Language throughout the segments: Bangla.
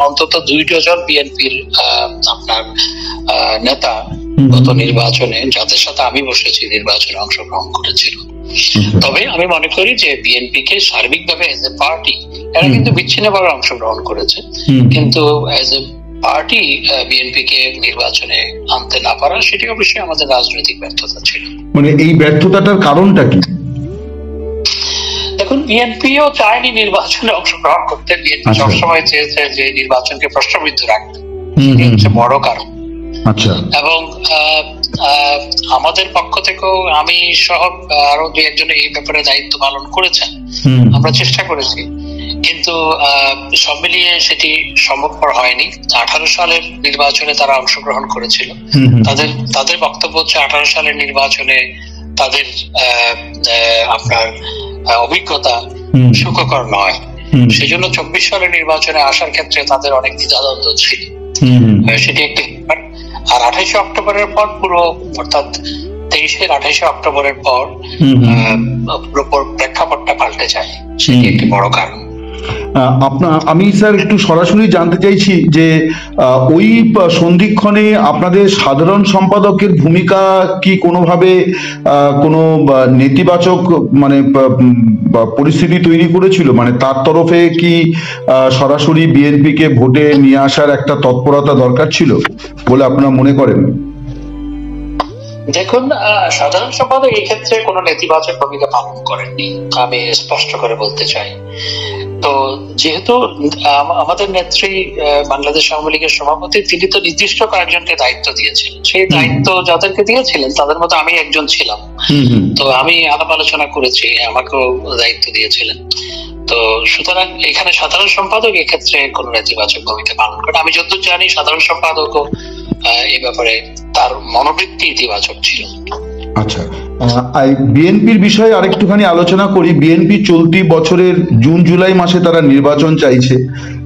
অন্তত 2 ডজন বিএনপির আপনার নেতা গত নির্বাচনে, যাদের সাথে আমি বসেছি, নির্বাচনে অংশগ্রহণ করেছিল। তবে আমি মনে করি যে বিএনপি কে সার্বিকভাবে এজ এ পার্টি এরা কিন্তু বিচ্ছিন্নভাবে অংশগ্রহণ করেছে, কিন্তু এজ এ পার্টি বিএনপি কে নির্বাচনে আনতে না পারা, সেটি অবশ্যই আমাদের রাজনৈতিক ব্যর্থতা ছিল। মানে এই ব্যর্থতাটার কারণটা কি? দেখুন, বিএনপিও চায়নি নির্বাচনে অংশগ্রহণ করতে। বিএনপি সবসময় চেয়েছে যে নির্বাচনকে প্রশ্নবিদ্ধ রাখতে, সেটি হচ্ছে বড় কারণ। এবং আমাদের পক্ষ থেকেও আমি সহ আরো 2-1 জন এই ব্যাপারে দায়িত্ব পালন করেছেন, আমরা চেষ্টা করেছি, কিন্তু সব মিলিয়ে সেটি সম্ভবপর হয়নি। 18 সালের নির্বাচনে তারা অংশগ্রহণ করেছিল, তাদের বক্তব্য হচ্ছে 18 সালের নির্বাচনে তাদের আপনার অভিজ্ঞতা সুখকর নয়, সেজন্য 24 সালের নির্বাচনে আসার ক্ষেত্রে তাদের অনেক দ্বিধাদ্বন্দ্ব ছিল। সেটি একটি। আর 28 অক্টোবরের পর পুরো, অর্থাৎ 28 অক্টোবরের পর প্রেক্ষাপটটা পাল্টে যায়, সেটি একটি বড় কারণ। আমি স্যার একটু সরাসরি জানতে চাইছি যে ওই সন্ধিক্ষণে আপনাদের সাধারণ সম্পাদকের ভূমিকা কি কোনোভাবে কোনো নেতিবাচক মানে পরিস্থিতি তৈরি করেছিল? মানে তার তরফে কি সরাসরি বিএনপি কে ভোটে নিয়ে আসার একটা তৎপরতা দরকার ছিল বলে আপনারা মনে করেন? দেখুন, সাধারণ সম্পাদক এই ক্ষেত্রে কোনো নেতিবাচক ভূমিকা পালন করেননি, আমি স্পষ্ট করে বলতে চাই। তো যেহেতু আমাদের নেত্রী বাংলাদেশ আওয়ামী লীগের সভাপতি, তিনি তো নির্দিষ্ট কয়েকজনকে দায়িত্ব দিয়েছিলেন। সেই দায়িত্ব যাদেরকে দিয়েছিলেন তাদের মধ্যে আমি একজন ছিলাম। তো আমি আলাপ আলোচনা করেছি, আমাকেও দায়িত্ব দিয়েছিলেন। তো সুতরাং এখানে সাধারণ সম্পাদক এক্ষেত্রে কোন নেতিবাচক ভূমিকা পালন করে আমি যতদূর জানি, সাধারণ সম্পাদকও এই ব্যাপারে তার মনোবৃত্তি ইতিবাচক ছিল। আচ্ছা, বিএনপির বিষয়ে আরেকটুখানি আলোচনা করি। বিএনপি চলতি বছরের জুন জুলাই মাসে তারা নির্বাচন চাইছে,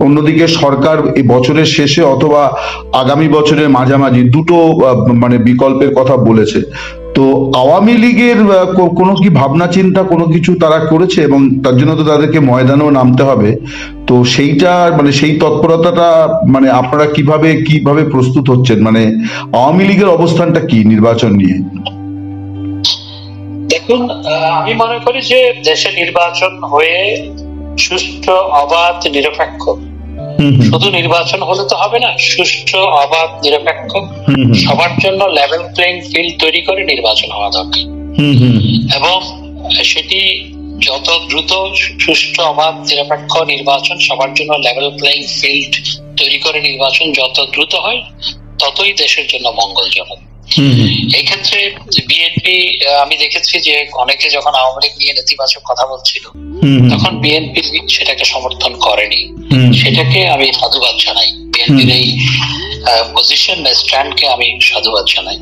অন্যদিকে সরকার এই বছরের শেষে অথবা আগামী বছরের মাঝামাঝি দুটো মানে বিকল্পের কথা বলেছে। তো আওয়ামী লীগের কোনো কি ভাবনা চিন্তা কোনো কিছু তারা করেছে? এবং তার জন্য তো তাদেরকে ময়দানেও নামতে হবে, তো সেইটা মানে সেই তৎপরতাটা মানে আপনারা কিভাবে প্রস্তুত হচ্ছেন? মানে আওয়ামী লীগের অবস্থানটা কি নির্বাচন নিয়ে? দেখুন, আমি মনে করি যে দেশে নির্বাচন হয়ে সুষ্ঠু, অবাধ, নিরপেক্ষ, শুধু নির্বাচন হলে তো হবে না, সুষ্ঠু, অবাধ, নিরপেক্ষ, সবার জন্য লেভেল প্লেইং ফিল্ড তৈরি করে নির্বাচন হওয়া দরকার। এবং সেটি যত দ্রুত সুষ্ঠু, অবাধ, নিরপেক্ষ নির্বাচন, সবার জন্য লেভেল প্লেইং ফিল্ড তৈরি করে নির্বাচন যত দ্রুত হয়, ততই দেশের জন্য মঙ্গলজনক। এই ক্ষেত্রে বিএনপি, আমি দেখেছি যে অনেকে যখন আওয়ামী লীগ নিয়ে নেতিবাচক কথা বলছিল, তখন বিএনপি সেটাকে সমর্থন করেনি। সেটাকে আমি সাধুবাদ জানাই, বিএনপির এই পজিশন, স্ট্যান্ডকে আমি সাধুবাদ জানাই।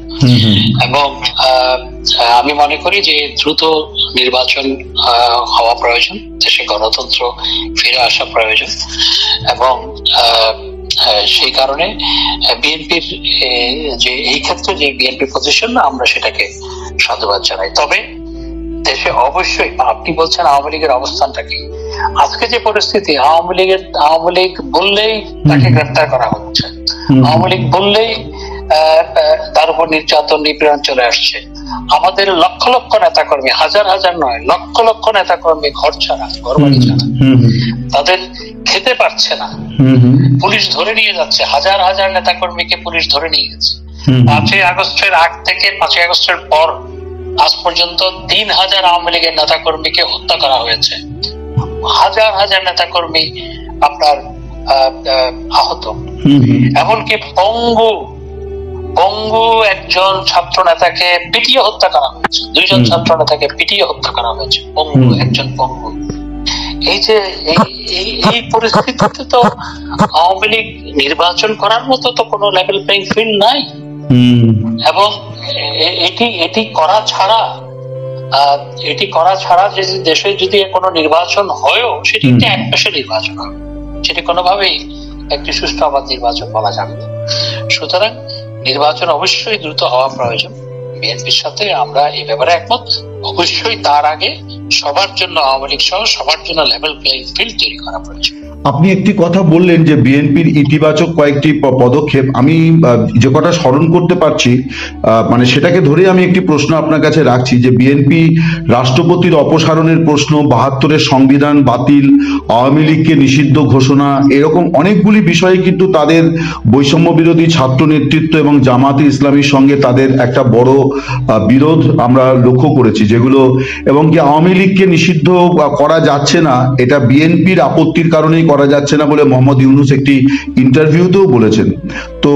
এবং আমি মনে করি যে দ্রুত নির্বাচন হওয়া প্রয়োজন, দেশে গণতন্ত্র ফিরে আসা প্রয়োজন। এবং সেই কারণে বিএনপির যে এই ক্ষেত্রে যে বিএনপি পজিশন, আমরা সেটাকে সাধুবাদ জানাই। তবে দেশে অবশ্যই, আপনি বলছেন আওয়ামী লীগের অবস্থানটা কি, আজকে যে পরিস্থিতি, আওয়ামী লীগ বললেই তাকে গ্রেফতার করা হচ্ছে, আওয়ামী লীগ বললেই তার উপর নির্যাতন, নিপীড়ন চলে আসছে। আমাদের লক্ষ লক্ষ নেতাকর্মী, হাজার হাজার নয়, লক্ষ লক্ষ নেতাকর্মী ঘর ছাড়া, ঘর বাড়ি ছাড়া, তাদের খেতে পারছে না, পুলিশ ধরে নিয়ে যাচ্ছে, হাজার হাজার নেতাকর্মীকে পুলিশ ধরে নিয়ে গেছে। 5ই আগস্টের আগ থেকে 5ই আগস্টের পর আজ পর্যন্ত 3000 আওয়ামী লীগের নেতাকর্মীকে হত্যা করা হয়েছে, হাজার হাজার নেতাকর্মী আপনার আহত, এমনকি পঙ্গু একজন ছাত্র নেতাকে পিটিয়ে হত্যা করা হয়েছে, 2 জন ছাত্র নেতাকে পিটিয়ে হত্যা করা হয়েছে, একজন পঙ্গু। এই যে এই পরিস্থিতিতে তো আওয়ামী লীগ নির্বাচন করার মতো তো কোনো লেভেল প্লেইং ফিল্ড নাই। এবং এটি করা ছাড়া যে দেশে যদি কোনো নির্বাচন হয়ও, সেটি একটি একপেশে নির্বাচন হবে, সেটি কোনোভাবেই একটি সুষ্ঠু অবাধ নির্বাচন বলা যাবে না। সুতরাং নির্বাচন অবশ্যই দ্রুত হওয়া প্রয়োজন, বিএনপির সাথে আমরা এই ব্যাপারে একমত। অবশ্যই তার আগে সবার জন্য, আওয়ামী লীগ সহ সবার জন্য লেভেল প্লেইং ফিল্ড তৈরি করা প্রয়োজন। আপনি একটি কথা বললেন যে বিএনপির ইতিবাচক কয়েকটি পদক্ষেপ, আমি যে কটা স্মরণ করতে পারছি মানে সেটাকে ধরে আমি একটি প্রশ্ন আপনার কাছে রাখছি যে বিএনপি রাষ্ট্রপতির অপসারণের প্রশ্ন, ৭২-এর সংবিধান বাতিল, আওয়ামী লীগকে নিষিদ্ধ ঘোষণা, এরকম অনেকগুলি বিষয়ে কিন্তু তাদের বৈষম্য বিরোধী ছাত্র নেতৃত্ব এবং জামাতে ইসলামীর সঙ্গে তাদের একটা বড় বিরোধ আমরা লক্ষ্য করেছি, যেগুলো এবং কি আওয়ামী লীগকে নিষিদ্ধ করা যাচ্ছে না, এটা বিএনপির আপত্তির কারণেই করা যাচ্ছে না বলে মোহাম্মদ ইউনূস একটি ইন্টারভিউতেও বলেছেন। তো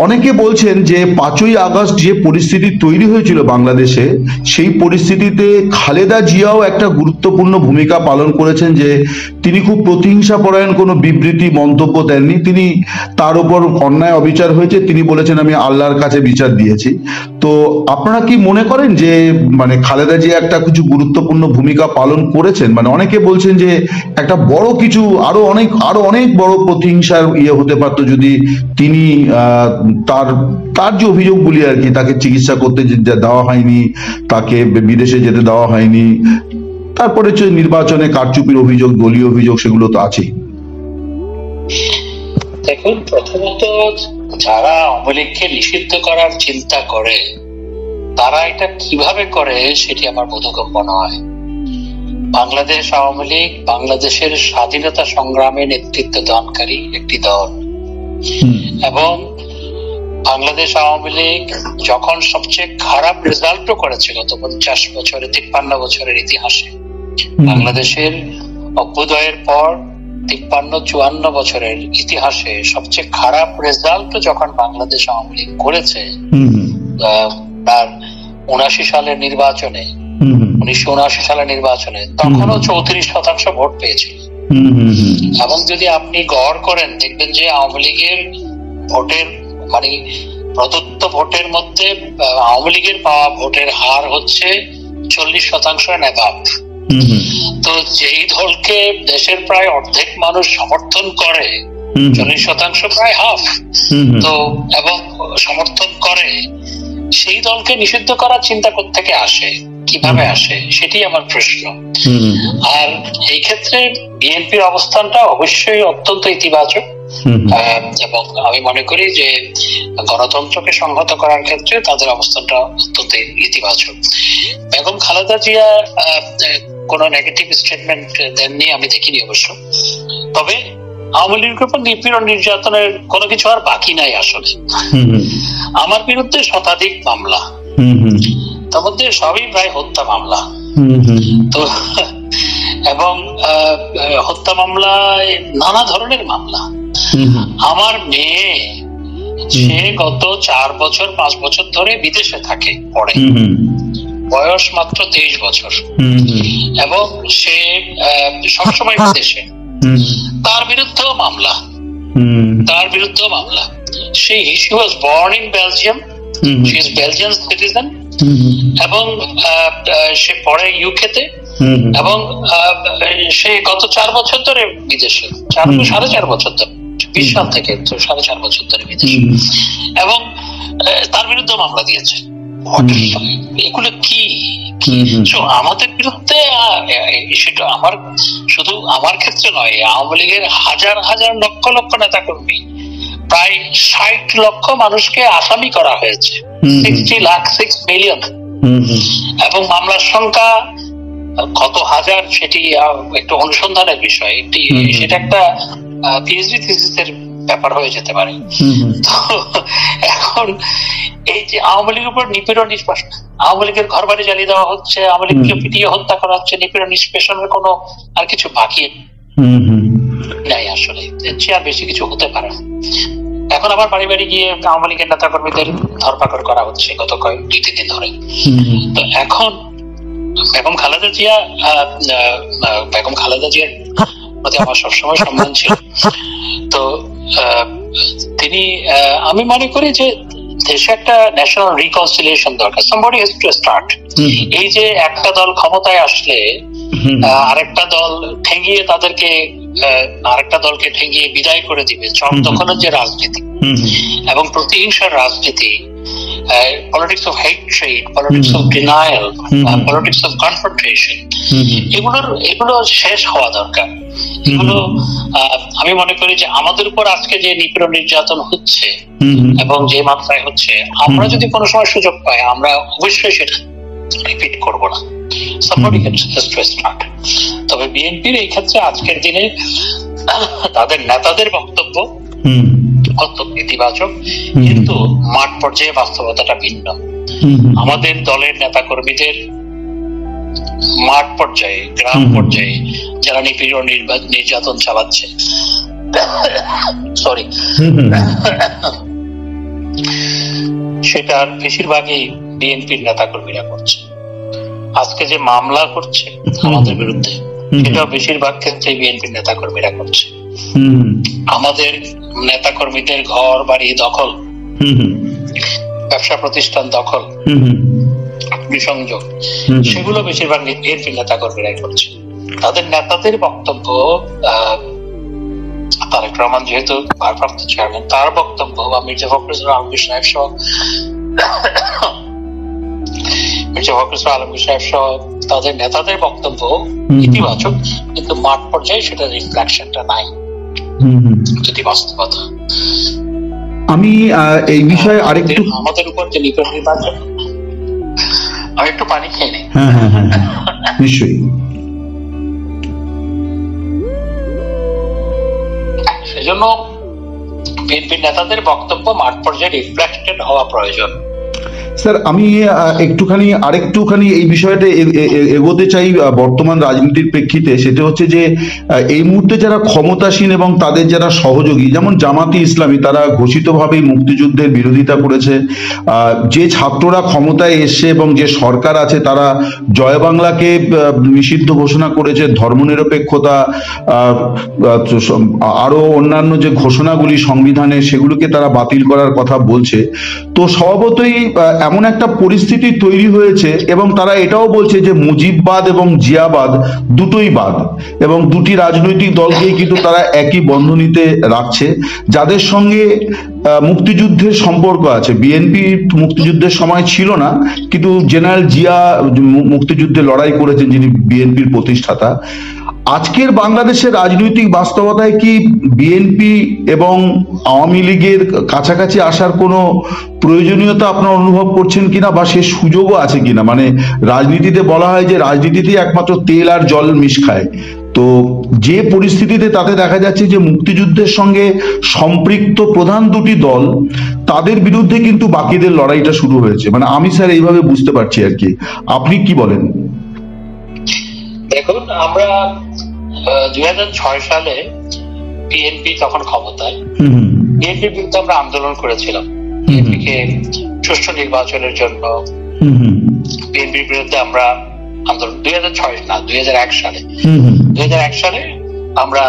অনেকে বলছেন যে ৫ই আগস্ট যে পরিস্থিতি তৈরি হয়েছিল বাংলাদেশে, সেই পরিস্থিতিতে খালেদা জিয়াও একটা গুরুত্বপূর্ণ ভূমিকা পালন করেছেন, যে তিনি খুব প্রতিহিংসা পরায়ণ কোনো বিবৃতি মন্তব্য দেননি, তিনি তার উপর অন্যায় অবিচার হয়েছে তিনি বলেছেন আমি আল্লাহর কাছে বিচার দিয়েছি। তো আপনারা কি মনে করেন যে মানে খালেদা জিয়া একটা কিছু গুরুত্বপূর্ণ ভূমিকা পালন করেছেন? মানে অনেকে বলছেন যে একটা বড় কিছু আরো অনেক বড় প্রতিহিংসার হতে পারতো যদি তিনি তার যে অভিযোগগুলি আর কি, তাকে চিকিৎসা করতে দেওয়া হয়নি, তাকে বিদেশে যেতে দেওয়া হয়নি, তারপরে নির্বাচনে কারচুপির অভিযোগ, দলীয় অভিযোগ, সেগুলো তো আছেই। দেখুন, প্রথমত যারা আওয়ামী লীগকে নিষিদ্ধ করার চিন্তা করে তারা এটা কিভাবে করে সেটি আমার বোধগম্য নয়। বাংলাদেশ আওয়ামী লীগ বাংলাদেশের স্বাধীনতা সংগ্রামে নেতৃত্ব দানকারী একটি দল, এবং বাংলাদেশ আওয়ামী লীগ যখন সবচেয়ে খারাপ রেজাল্টও করেছে গত ৫০ বছরে, ৫৩ বছরের ইতিহাসে, বাংলাদেশের অভ্যুদয়ের পর ৫৩-৫৪ বছরের ইতিহাসে সবচেয়ে খারাপ রেজাল্ট যখন বাংলাদেশ আওয়ামী লীগ করেছে, তার ৭৯ সালের নির্বাচনে, ১৯৭৯ সালের নির্বাচনে, তখনও ৩৪% ভোট পেয়েছিল। এবং যদি আপনি গড় করেন দেখবেন যে আওয়ামী লীগের ভোটের মানে প্রদত্ত ভোটের মধ্যে আওয়ামী লীগের পাওয়া ভোটের হার হচ্ছে 40% অ্যাবাভ। তো যেই দলকে দেশের প্রায় অর্ধেক মানুষ সমর্থন করে, 40% প্রায় হাফ, তো এবং সমর্থন করে, সেই দলকে নিষিদ্ধ করার চিন্তা কোত্থেকে আসে, কিভাবে আসে, সেটি আমার প্রশ্ন। আর এই ক্ষেত্রে বিএনপির অবস্থানটা অবশ্যই অত্যন্ত ইতিবাচক, এবং আমি মনে করি যে গণতন্ত্রকে সংহত করার ক্ষেত্রে তাদের অবস্থানটা অত্যন্ত ইতিবাচক। বেগম খালেদা জিয়া কোন নেগেটিভ স্টেটমেন্ট দেননি, আমি দেখিনি অবশ্য। তবে আওয়ামী লীগের উপর নিপীড়ন নির্যাতনের কোনো কিছু আর বাকি নাই আসলে। আমার বিরুদ্ধে শতাধিক মামলা, তার মধ্যে সবই প্রায় হত্যা মামলা। তো এবং হত্যা মামলায় নানা ধরনের মামলা। আমার মেয়ে, সে গত ৪ বছর ৫ বছর ধরে বিদেশে থাকে, পড়ে, বয়স মাত্র 23 বছর, এবং সে সবসময় বিদেশে। তার বিরুদ্ধেও মামলা, she was born in Belgium, she is Belgian citizen, এবং সে পড়ে ইউকেতে, এবং সে গত ৪ বছর ধরে বিদেশে, ৪.৫ বছর ধরে, ২০ সাল থেকে ৪.৫ বছর ধরে বিদেশে, এবং তার বিরুদ্ধে মামলা দিয়েছে। এগুলো কি আমাদের বিরুদ্ধে? সেটা আমার শুধু আমার ক্ষেত্রে নয়, আওয়ামী লীগের হাজার হাজার লক্ষ লক্ষ নেতা কর্মী, প্রায় ৬০ লক্ষ মানুষকে আসামি করা হয়েছে, 6 মিলিয়ন, এবং মামলার সংখ্যা কত হাজার সেটি একটু অনুসন্ধানের বিষয়। সেটা একটা পিএইচডি থিসিসের ব্যাপার হয়ে যেতে পারে। তো এখন এই যে আওয়ামী লীগের উপর নিপীড়ন নিষ্পেষণ, আওয়ামী লীগের ঘর বাড়ি জ্বালিয়ে দেওয়া হচ্ছে, আওয়ামী লীগকে পিটিয়ে হত্যা করা হচ্ছে, নিপীড়ন নিষ্পেষণের কোনো আর কিছু বাকি নাই আসলে, আর বেশি কিছু হতে পারে না। এখন আবার বাড়ি বাড়ি গিয়ে আওয়ামী লীগের নেতা কর্মীদের ধরপাকড় করা হচ্ছে গত 2-3 দিন ধরে। তো এখন বেগম খালেদা জিয়ার প্রতি আমার সবসময় সম্মান ছিল। তো তিনি, আমি মনে করি যে দেশে একটা ন্যাশনাল রিকনসিলিয়েশন দরকার, somebody has to start। এই যে একটা দল ক্ষমতায় আসলে আরেকটা দল ঠেঙ্গিয়ে তাদেরকে, আরেকটা দলকে ঠেঙ্গিয়ে বিদায় করে দিবে, তখনের যে রাজনীতি এবং প্রতিহিংসার রাজনীতি, politics of hatred, politics of denial, politics of confrontation, এগুলো শেষ হওয়া দরকার। এগুলো আমি মনে করি যে আমাদের উপর আজকে যে নিপীড়ন নির্যাতন হচ্ছে এবং যে মাত্রায় হচ্ছে, আমরা যদি কোনো সময় সুযোগ পাই আমরা অবশ্যই সেটা রিপিট করব না। তবে বিএনপির এই ক্ষেত্রে আজকের দিনে তাদের নেতাদের বক্তব্য অত্যন্ত ইতিবাচক, কিন্তু মাঠ পর্যায়ে বাস্তবতাটা ভিন্ন। আমাদের দলের নেতা কর্মীদের মাঠ পর্যায়ে, গ্রাম পর্যায়ে যারা নিপীড়ন নির্যাতন চালাচ্ছে, সরি, সেটার বেশিরভাগই বিএনপির নেতা কর্মীরা করছে। আজকে যে মামলা করছে আমাদের বিরুদ্ধে, সেটাও বেশিরভাগ ক্ষেত্রে বিএনপির নেতা কর্মীরা করছে। আমাদের নেতা কর্মীদের ঘর বাড়ি দখল, ব্যবসা প্রতিষ্ঠান দখল, সংযোগ, সেগুলো বেশিরভাগ বিএনপির নেতা কর্মীরাই করছে। তাদের নেতাদের বক্তব্য, তারেক রহমান যেহেতু ভারপ্রাপ্ত চেয়ারম্যান, তার বক্তব্য বা মির্জা ফখরুল আলমগীর সাহেব সহ তাদের নেতাদের বক্তব্য ইতিবাচক, কিন্তু মাঠ পর্যায়ে সেটা রিফ্লেকশনটা নাই, যদি বাস্তবতা। আমি এই বিষয়ে আরেকটু, আমাদের উপর যে নিপীড়ন নির্যাতন, আমি একটু পানি খেয়ে নিই। নিশ্চয়ই। সেজন্য বিএনপি নেতাদের বক্তব্য মাঠ পর্যায়ে রিফ্লেক্টেড হওয়া প্রয়োজন। স্যার, আমি আরেকটুখানি এই বিষয়টা এগোতে চাই বর্তমান রাজনীতির প্রেক্ষিতে। সেটা হচ্ছে যে এই মুহূর্তে যারা ক্ষমতাসীন এবং তাদের যারা সহযোগী, যেমন জামাতি ইসলামী, তারা ঘোষিতভাবেই মুক্তিযুদ্ধের বিরোধিতা করেছে। যে ছাত্ররা ক্ষমতায় এসছে এবং যে সরকার আছে, তারা জয় বাংলাকে নিষিদ্ধ ঘোষণা করেছে, ধর্মনিরপেক্ষতা, আরো অন্যান্য যে ঘোষণাগুলি সংবিধানে, সেগুলোকে তারা বাতিল করার কথা বলছে। তো স্বভাবতই এমন একটা পরিস্থিতি তৈরি হয়েছে, এবং তারা এটাও বলছে যে মুজিববাদ এবং জিয়াবাদ দুটোই বাদ, এবং দুটি রাজনৈতিক দলকেই কিন্তু তারা একই বন্ধনীতে রাখছে, যাদের সঙ্গে মুক্তিযুদ্ধের সম্পর্ক আছে। বিএনপি মুক্তিযুদ্ধের সময় ছিল না, কিন্তু জেনারেল জিয়া মুক্তিযুদ্ধে লড়াই করেছেন, যিনি বিএনপির প্রতিষ্ঠাতা। আজকের বাংলাদেশের রাজনৈতিক বাস্তবতায় কি বিএনপি এবং আওয়ামী লীগের কাছাকাছি আসার কোনো প্রয়োজনীয়তা আপনারা অনুভব করছেন কিনা, বা সে সুযোগও আছে কিনা? মানে রাজনীতিতে বলা হয় যে রাজনীতিতেই একমাত্র তেল আর জল মিশ খায়। তো যে পরিস্থিতিতে তাতে দেখা যাচ্ছে যে মুক্তিযুদ্ধের সঙ্গে সম্পৃক্ত প্রধান দুটি দল, তাদের বিরুদ্ধে কিন্তু বাকিদের লড়াইটা শুরু হয়েছে। মানে আমি স্যার এইভাবে বুঝতে পারছি আর কি। আপনি কি বলেন? দেখুন, আমরা 2006 সালে বিএনপি তখন ক্ষমতায়, বিএনপির বিরুদ্ধে আমরা আন্দোলন করেছিলাম। বিএনপিকে সুষ্ঠু নির্বাচনের জন্য বিএনপির বিরুদ্ধে আমরা আন্দোলন 2001 সালে 2001 সালে আমরা,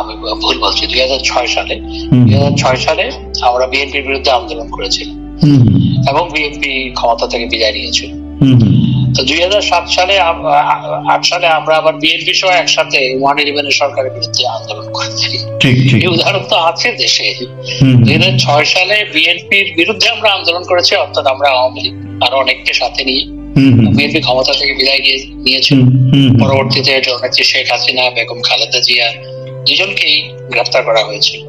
আমি ভুল বলছি, 2006 সালে আমরা বিএনপির বিরুদ্ধে আন্দোলন করেছিলাম এবং বিএনপি ক্ষমতা থেকে বিদায় নিয়েছিল। তো 2007 সালে 8 সালে আমরা আবার বিএনপি সহ একসাথে 111 সরকারের বিরুদ্ধে আন্দোলন করেছি। এই উদাহরণ তো আছে দেশে। 2006 সালে বিএনপির বিরুদ্ধে আমরা আন্দোলন করেছি, অর্থাৎ আমরা আওয়ামী লীগ আর অনেককে সাথে নিয়ে বিএনপি ক্ষমতা থেকে বিদায় নিয়েছিল। পরবর্তীতে জননেত্রী শেখ হাসিনা, বেগম খালেদা জিয়া দুজনকেই গ্রেফতার করা হয়েছিল।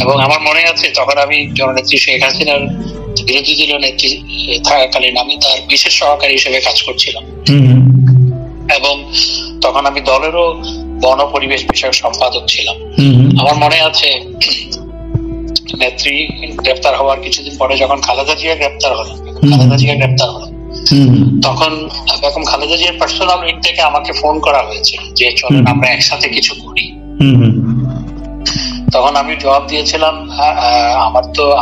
এবং আমার মনে আছে তখন আমি জননেত্রী শেখ হাসিনার বিরোধী দলীয় নেত্রী থাকাকালীন আমি তার বিশেষ সহকারী হিসেবে কাজ করছিলাম, এবং তখন আমি দলেরও বন পরিবেশ বিষয়ক সম্পাদক ছিলাম। আমার মনে আছে নেত্রী গ্রেফতার হওয়ার কিছুদিন পরে যখন খালেদা জিয়া গ্রেফতার হলো, তখন বেগম খালেদা জিয়ার পার্সোনাল উইং থেকে আমাকে ফোন করা হয়েছিল যে চলেন আমরা একসাথে কিছু করি। তখন আমি জবাব দিয়েছিলাম,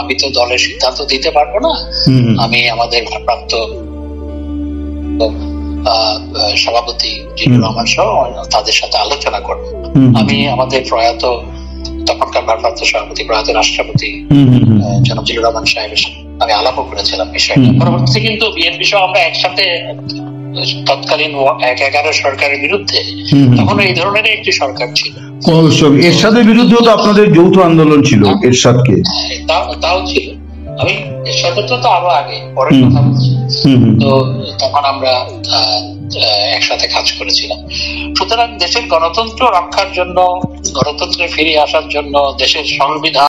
আমি তো দলের সিদ্ধান্ত দিতে পারবো না, আমি আমাদের ভারপ্রাপ্ত সভাপতি জিল্লুর রহমান সহ তাদের সাথে আলোচনা করবো। আমি আমাদের প্রয়াত তখনকার ভারপ্রাপ্ত সভাপতি, প্রয়াত রাষ্ট্রপতি জনাব জিল্লুর রহমান সাহেবের সাথে আমি আলাপও করেছিলাম বিষয়টা। পরবর্তীতে কিন্তু বিএনপি সহ আমরা একসাথে তৎকালীন 11 সরকারের বিরুদ্ধে, তখন এই ধরনের একটি সরকার ছিল, এরশাদের বিরুদ্ধেও তো আপনাদের যৌথ আন্দোলন ছিল, এরশাদকে তাও ছিল। আমি এরশাদের তো আরো আগে পরের কথা বলছি। তো তখন আমরা একসাথে কাজ করেছিলাম। সুতরাং দেশের গণতন্ত্র রক্ষার জন্য, গণতন্ত্রে ফিরে আসার জন্য, দেশের সংবিধান